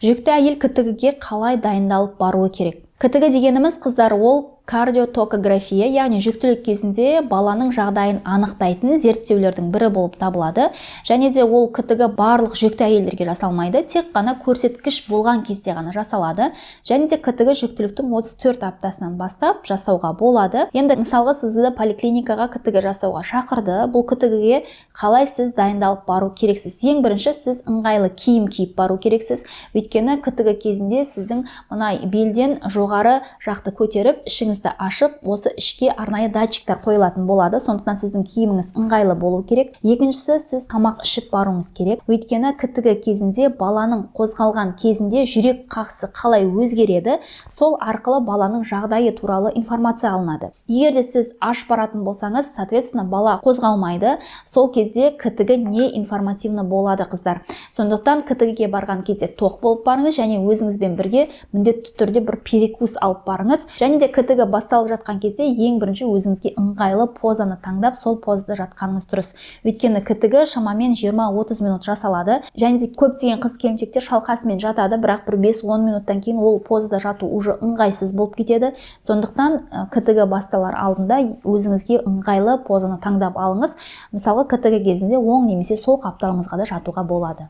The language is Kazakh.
Жүкті әйел КТГ-ге қалай дайындалып баруы керек? КТГ дегеніміз, қыздар, ол кардиотокография, яғни жүктілік кезінде баланың жағдайын анықтайтын зерттеулердің бірі болып табылады. Және де ол КТГ барлық жүкті әйелдерге жасалмайды, тек қана көрсеткіш болған кезде ғана жасалады. Және де КТГ жүктіліктің 34 аптасынан бастап жасауға болады. Енді мысалға сізді поликлиникаға КТГ жасауға шақырды. Бұл КТГ-ге қалай сіз дайындалып бару керексіз? Ең бірінші, сіз ыңғайлы киім киіп бару керексіз. Өйткені КТГ кезінде сіздің мына белден жоғары жақты көтеріп, ішіңізді ашып, осы ішке арнайы датчиктер қойылатын болады. Сондықтан сіздің киіміңіз ыңғайлы болу керек. Екіншісі, сіз тамақ ішіп баруыңыз керек. Өйткені КТГ кезінде баланың қозғалған кезінде жүрек қағысы қалай өзгереді, сол арқылы баланың жағдайы туралы информация алынады. Егер де сіз аш баратын болсаңыз, соответственно, бала қозғалмайды. Сол кезде КТГ не информативны болады, қыздар. Сондықтан КТГ-ге барған кезде тоқ болып барыңыз, және өзіңізбен бірге міндетті түрде бір перекус алып барыңыз. Және де КТГ басталып жатқан кезде ең бірінші өзіңізге ыңғайлы позаны таңдап, сол позада жатқаныңыз дұрыс. Өйткені КТГ шамамен 20-30 минут жасалады. Және де көптеген қыз-келіншектер шалқасымен жатады, бірақ бір 5-10 минуттан кейін ол позада жату уже ыңғайсыз болып кетеді. Сондықтан КТГ басталар алдында өзіңізге ыңғайлы позаны таңдап алыңыз. Мысалы, КТГ кезінде оң немесе сол қапталыңызға да жатуға болады.